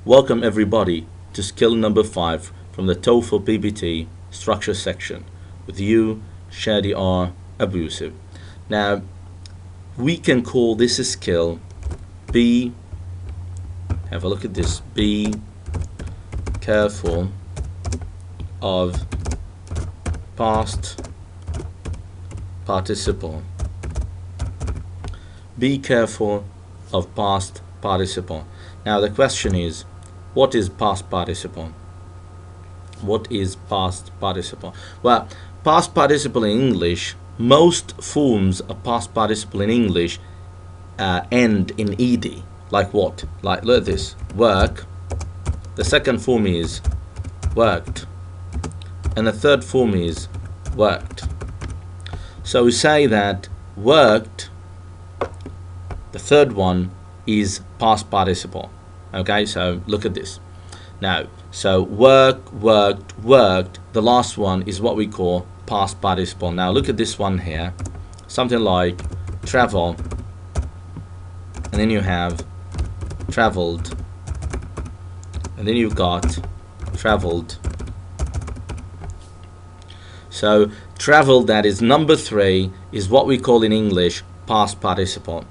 Welcome everybody to skill number 5 from the Toefl Pbt structure section with you, Shadi R. Abusive. Now, we can call this a skill be, have a look at this, be careful of past participle. Be careful of past participle. Now the question is, what is past participle? What is past participle? Well, past participle in English, most forms of past participle in English end in ed. Like what? Like look at this, work. The second form is worked, and the third form is worked. So we say that worked, the third one, is past participle. Okay, so look at this. Now, so work, worked, worked, the last one is what we call past participle. Now look at this one here, something like travel, and then you have traveled, and then you've got traveled. So traveled, that is number 3, is what we call in English past participle.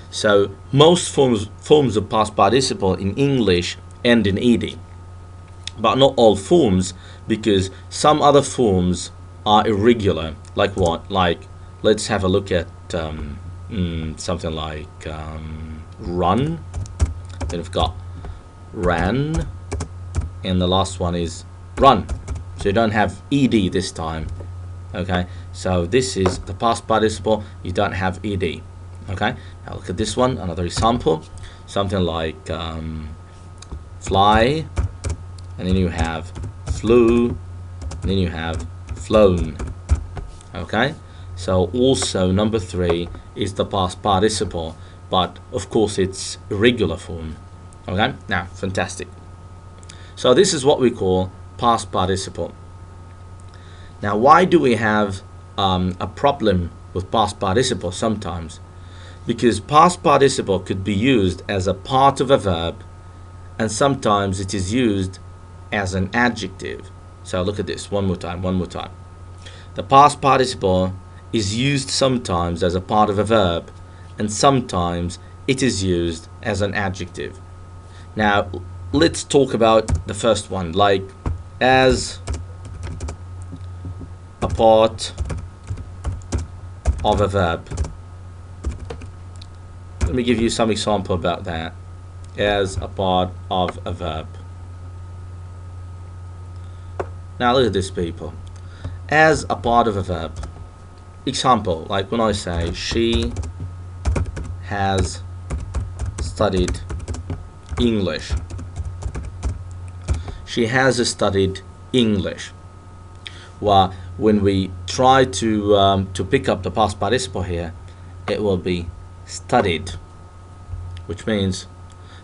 So most forms of past participle in English end in ed, but not all forms, because some other forms are irregular. Like what? Like, let's have a look at something like run. Then we've got ran, and the last one is run. So you don't have ed this time. Okay, so this is the past participle, you don't have ed. Okay, now look at this one, another example, something like fly, and then you have flew, and then you have flown. Okay, so also number 3 is the past participle, but of course it's irregular form. Okay, now fantastic. So this is what we call past participle. Now, why do we have a problem with past participle sometimes? Because past participle could be used as a part of a verb, and sometimes it is used as an adjective. So look at this one more time. The past participle is used sometimes as a part of a verb, and sometimes it is used as an adjective. Now let's talk about the first one, like as a part of a verb. Let me give you some example about that. As a part of a verb. Now look at this, people. As a part of a verb. Example, like when I say she has studied English. She has studied English. Well, when we try to pick up the past participle here, it will be studied, which means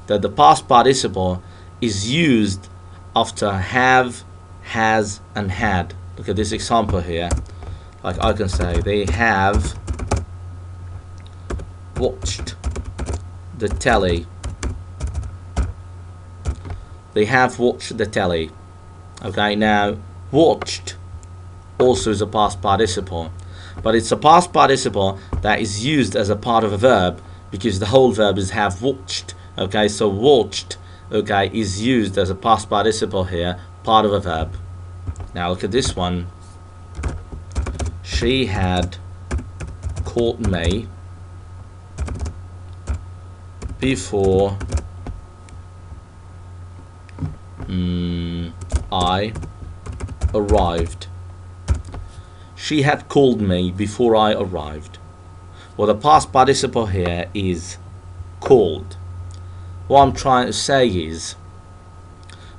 that the past participle is used after have, has, and had. Look at this example here. Like I can say they have watched the telly. They have watched the telly. Okay, now watched also is a past participle, but it's a past participle that is used as a part of a verb, because the whole verb is have watched. Okay, so watched, okay, is used as a past participle here, part of a verb. Now look at this one. She had caught me before I arrived. She had called me before I arrived. Well, the past participle here is called. What I'm trying to say is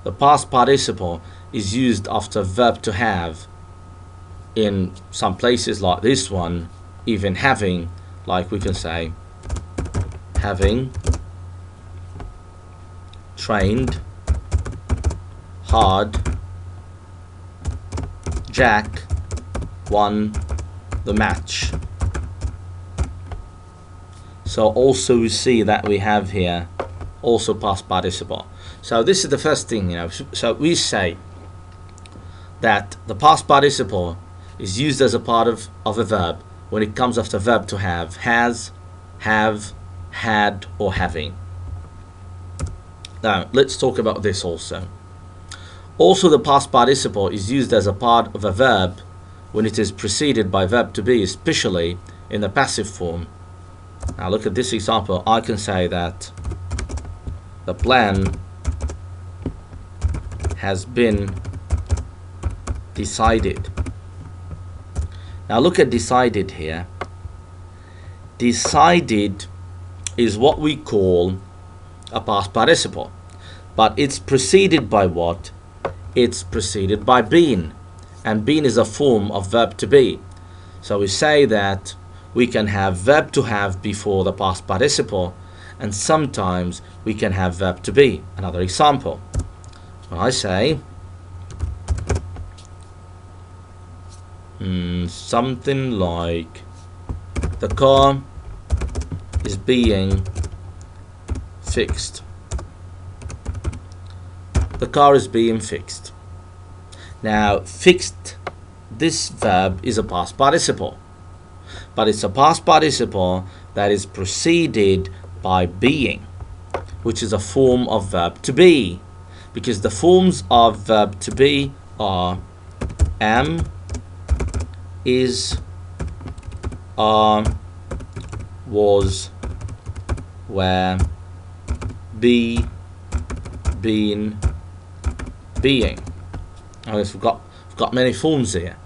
the past participle is used after verb to have in some places, like this one, even having, like we can say having trained hard, Jack won the match. So also we see that we have here also past participle. So this is the first thing, So we say that the past participle is used as a part of a verb when it comes after verb to have: has, have, had, or having. Now let's talk about this also. Also, the past participle is used as a part of a verb when it is preceded by verb to be, especially in the passive form. Now look at this example. I can say that the plan has been decided. Now look at decided here. Decided is what we call a past participle, but it's preceded by what? It's preceded by been, and been is a form of verb to be. So we say that we can have verb to have before the past participle, and sometimes we can have verb to be. Another example, when I say something like the car is being fixed. The car is being fixed. Now, fixed, this verb is a past participle, but it's a past participle that is preceded by being, which is a form of verb to be, because the forms of verb to be are am, is, are, was, were, be, been, being. Oh, we've got many forms here.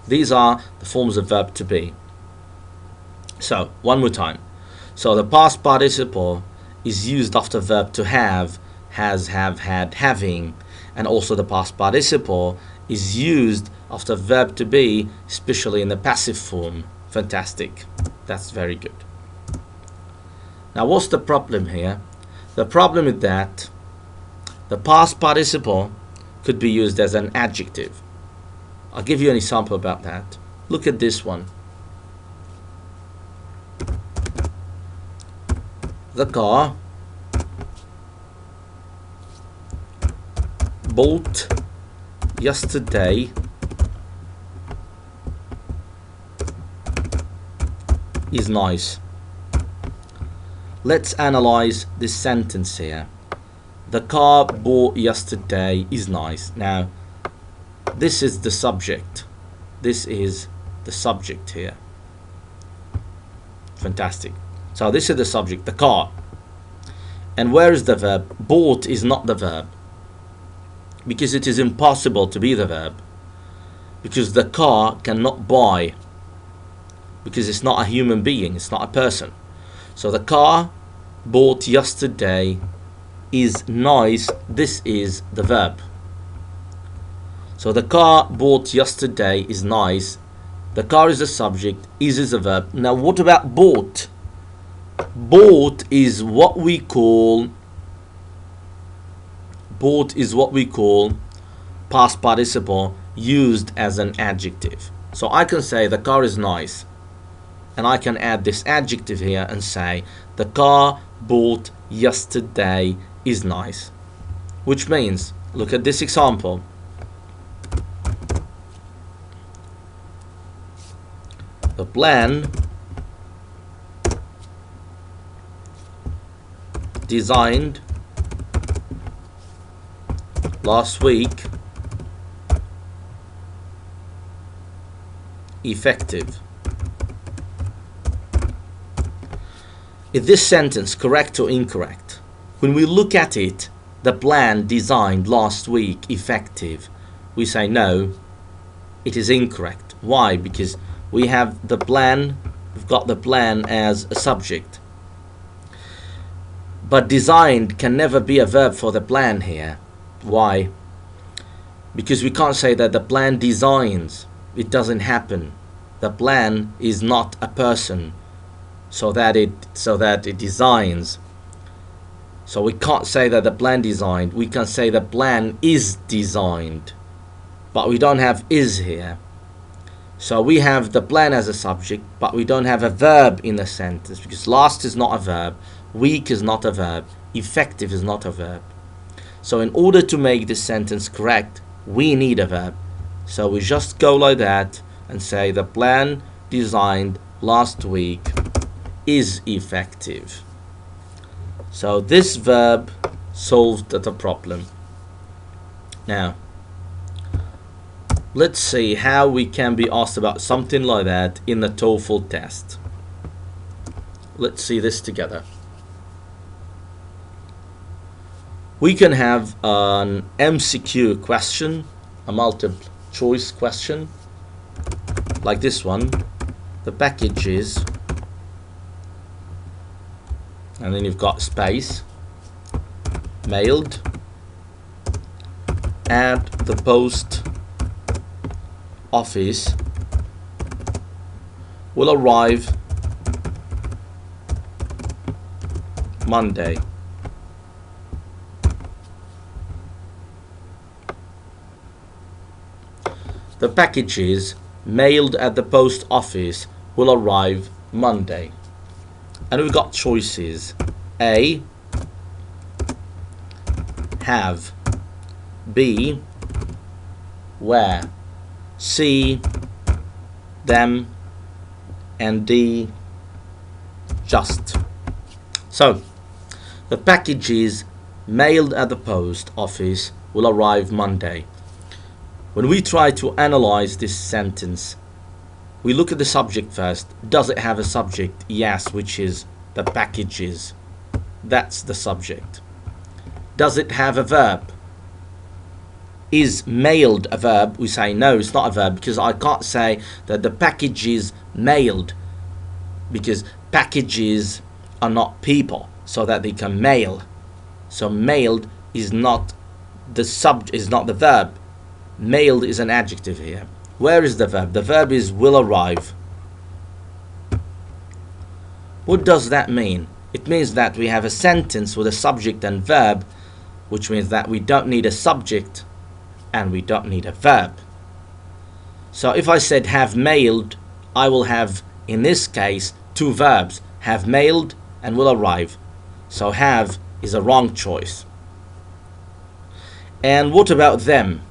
These are the forms of verb to be. So one more time. So the past participle is used after verb to have: has, have, had, having, and also the past participle is used after verb to be, especially in the passive form. Fantastic. That's very good. Now what's the problem here? The problem is that the past participle could be used as an adjective. I'll give you an example about that. Look at this one. The car bought yesterday is nice. Let's analyze this sentence here. The car bought yesterday is nice. Now, this is the subject. This is the subject here. Fantastic. So this is the subject, the car. And where is the verb? Bought is not the verb, because it is impossible to be the verb, because the car cannot buy, because it's not a human being, it's not a person. So the car bought yesterday is nice. This is the verb. So the car bought yesterday is nice. The car is the subject, is a verb. Now what about bought? Bought is what we call past participle used as an adjective. So I can say the car is nice, and I can add this adjective here and say the car bought yesterday is nice, which means, look at this example. The plan designed last week effective. Is this sentence correct or incorrect? When we look at it, the plan designed last week effective, we say no, it is incorrect. Why? Because we have the plan, we've got the plan as a subject. But designed can never be a verb for the plan here. Why? Because we can't say that the plan designs. It doesn't happen. The plan is not a person, so that it designs. So we can't say that the plan designed. We can say the plan is designed, but we don't have is here. So we have the plan as a subject, but we don't have a verb in the sentence, because last is not a verb, week is not a verb, effective is not a verb. So in order to make this sentence correct, we need a verb. So we just go like that and say the plan designed last week is effective. So this verb solved the problem. Now, let's see how we can be asked about something like that in the TOEFL test. Let's see this together. We can have an MCQ question, a multiple choice question, like this one. The package is, and then you've got space, mailed at the post office, will arrive Monday. The package is mailed at the post office, will arrive Monday. And we've got choices. A, have. B, where. C, them. And D, just. So, the package is mailed at the post office, will arrive Monday. When we try to analyze this sentence, we look at the subject first. Does it have a subject? Yes, which is the packages. That's the subject. Does it have a verb? Is mailed a verb? We say no, it's not a verb, because I can't say that the package is mailed, because packages are not people, so that they can mail. So mailed is not the is not the verb. Mailed is an adjective here. Where is the verb? The verb is will arrive. What does that mean? It means that we have a sentence with a subject and verb, which means that we don't need a subject and we don't need a verb. So if I said have mailed, I will have, in this case, two verbs, have mailed and will arrive. So have is a wrong choice. And what about them?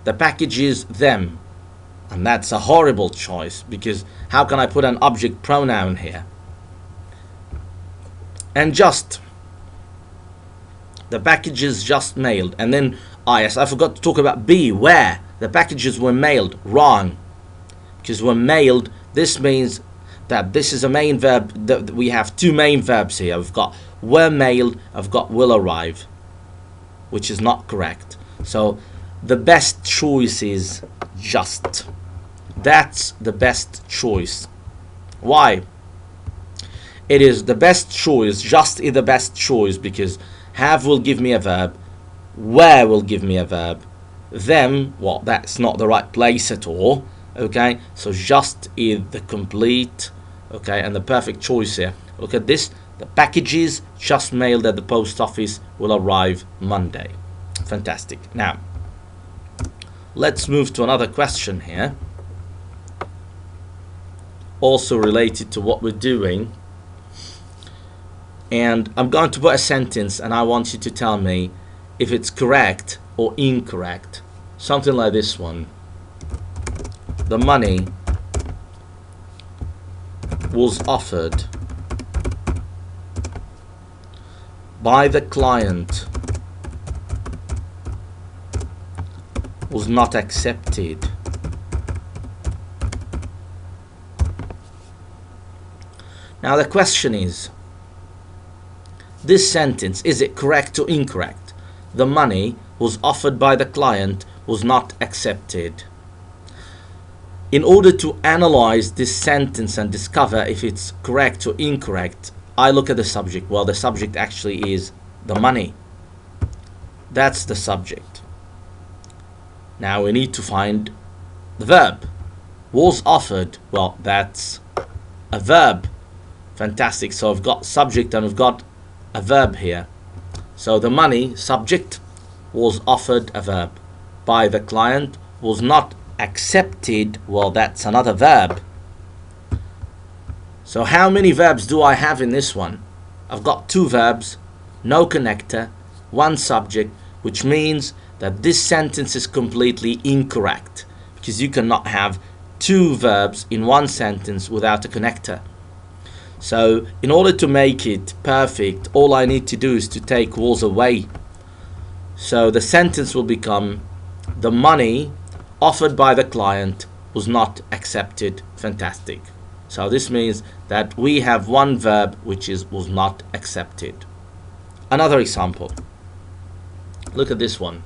The package is them, and that's a horrible choice, because how can I put an object pronoun here? And just, the package is just mailed. And then, yes, I forgot to talk about B, where. The packages were mailed. Wrong, because when mailed, this means that this is a main verb. We have two main verbs here. We've got were mailed, I've got will arrive, which is not correct. So the best choice is just. That's the best choice. Why? It is the best choice. Just is the best choice because have will give me a verb, where will give me a verb, them, well, that's not the right place at all. Okay, so just is the complete, okay, and the perfect choice here. Look at this. The packages just mailed at the post office will arrive Monday. Fantastic. Now, let's move to another question here, also related to what we're doing. And I'm going to put a sentence and I want you to tell me if it's correct or incorrect. Something like this one. The money was offered by the client, was not accepted. Now the question is, this sentence, is it correct or incorrect? The money was offered by the client, was not accepted. In order to analyze this sentence and discover if it's correct or incorrect, I look at the subject. Well, the subject actually is the money. That's the subject. Now we need to find the verb. Was offered, well, that's a verb. Fantastic. So I've got subject and we've got a verb here. So the money, subject, was offered, a verb, by the client, was not accepted, well, that's another verb. So how many verbs do I have in this one? I've got two verbs, no connector, one subject, which means that this sentence is completely incorrect, because you cannot have two verbs in one sentence without a connector. So in order to make it perfect, all I need to do is to take was away. So the sentence will become, the money offered by the client was not accepted. Fantastic. So this means that we have one verb which is was not accepted. Another example. Look at this one.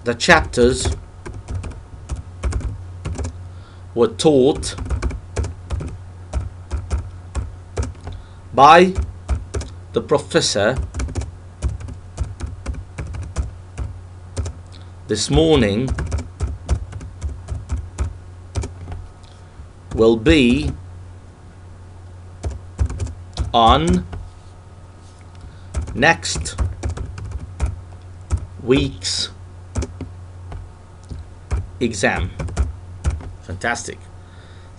The chapters were taught by the professor this morning will be on next week's exam. Fantastic.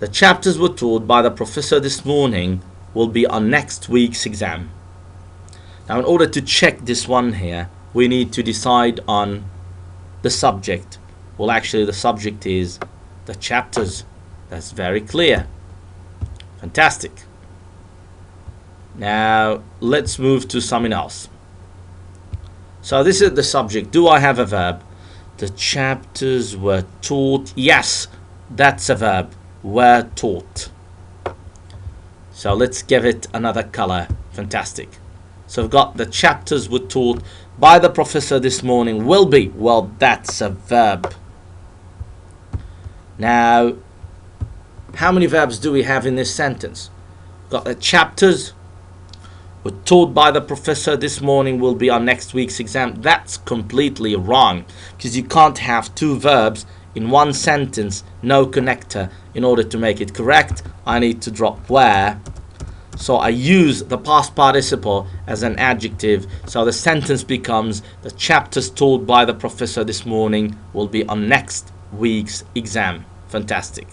The chapters were taught by the professor this morning will be on next week's exam. Now, in order to check this one here, we need to decide on the subject. Well, actually the subject is the chapters. That's very clear. Fantastic. Now let's move to something else. So this is the subject. Do I have a verb? The chapters were taught. Yes, that's a verb. Were taught. So let's give it another color. Fantastic. So we've got the chapters were taught by the professor this morning will be. Well, that's a verb. Now, how many verbs do we have in this sentence? We've got the chapters were taught by the professor this morning will be on next week's exam. That's completely wrong, because you can't have two verbs in one sentence, no connector. In order to make it correct, I need to drop where. So I use the past participle as an adjective. So the sentence becomes, the chapters taught by the professor this morning will be on next week's exam. Fantastic.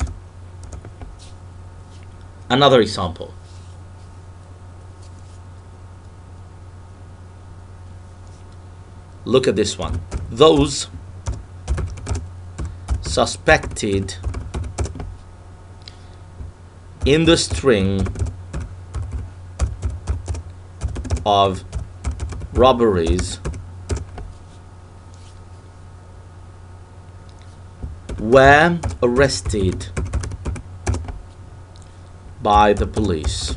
Another example. Look at this one. Those suspected in the string of robberies were arrested by the police.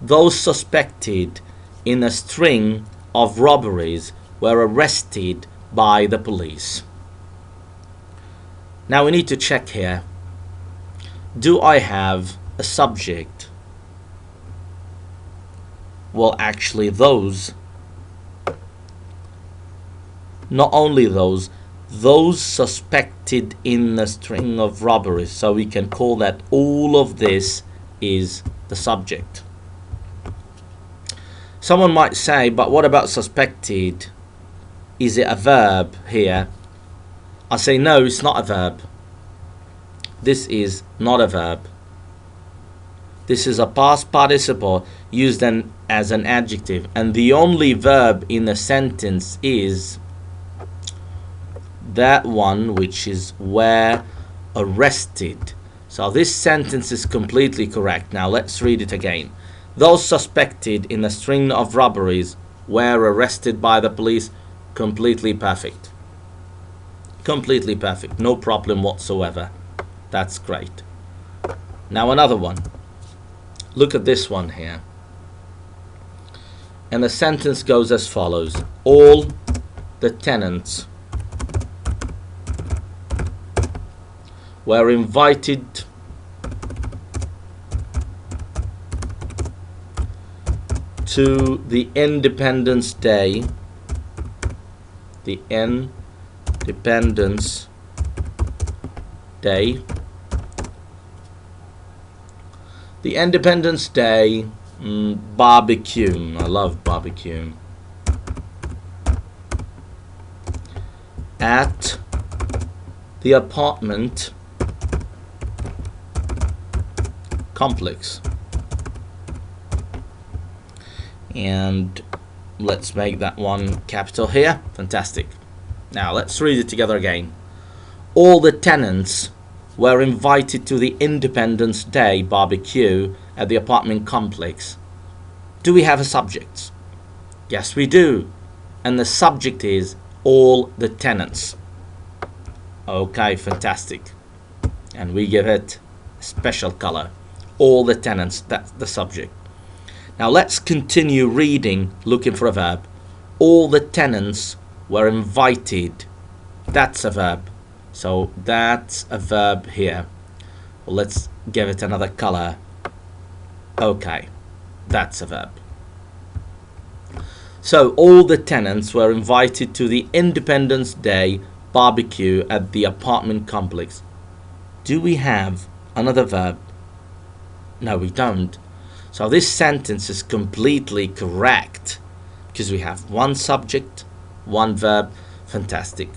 Those suspected in a string of robberies were arrested by the police. Now we need to check here. Do I have a subject? Well, actually those, not only those suspected in a string of robberies. So we can call that all of this is the subject. Someone might say, but what about suspected? Is it a verb here? I say no, it's not a verb. This is not a verb. This is a past participle used as an adjective, and the only verb in the sentence is that one, which is were arrested. So this sentence is completely correct. Now let's read it again. Those suspected in a string of robberies were arrested by the police. Completely perfect. Completely perfect. No problem whatsoever. That's great. Now another one. Look at this one here. And the sentence goes as follows. All the tenants were invited to the Independence Day. The Independence Day. The Independence Day barbecue. I love barbecue. At the apartment complex. and let's make that one capital here. Fantastic. Now let's read it together again. All the tenants were invited to the Independence Day barbecue at the apartment complex. Do we have a subject? Yes, we do. And the subject is all the tenants. Okay, fantastic. And we give it a special color. All the tenants, that's the subject. Now let's continue reading, looking for a verb. All the tenants were invited. That's a verb. So that's a verb here. Well, let's give it another color. Okay, that's a verb. So all the tenants were invited to the Independence Day barbecue at the apartment complex. Do we have another verb? No, we don't. So this sentence is completely correct because we have one subject, one verb. Fantastic.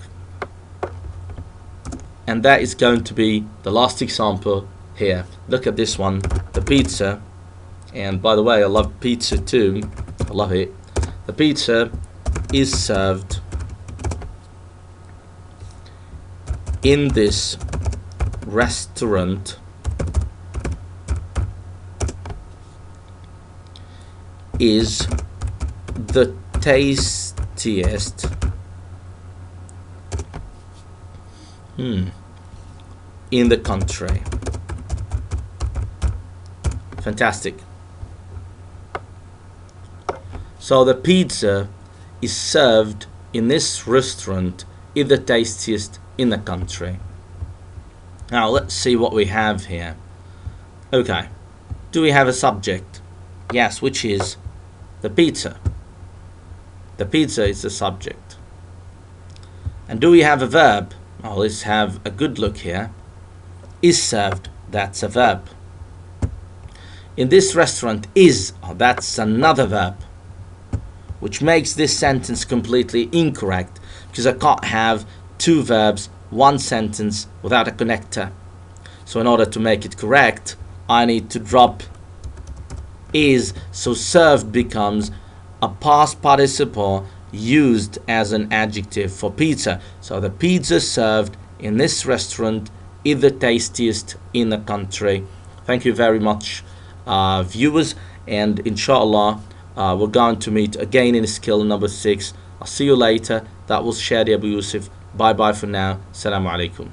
And that is going to be the last example here. Look at this one, the pizza. And by the way, I love pizza too. I love it. The pizza is served in this restaurant is the tastiest in the country. Fantastic. So the pizza is served in this restaurant is the tastiest in the country. Now let's see what we have here. Okay, do we have a subject? Yes, which is the pizza. The pizza is the subject. And do we have a verb? Oh, let's have a good look here. Is served, that's a verb. In this restaurant is, oh, that's another verb, which makes this sentence completely incorrect because I can't have two verbs, one sentence without a connector. So in order to make it correct, I need to drop is, so served becomes a past participle used as an adjective for pizza. So the pizza served in this restaurant is the tastiest in the country. Thank you very much, viewers, and inshallah we're going to meet again in skill number 6. I'll see you later. That was Shadi Abu Yusuf. Bye bye for now. Assalamu alaikum.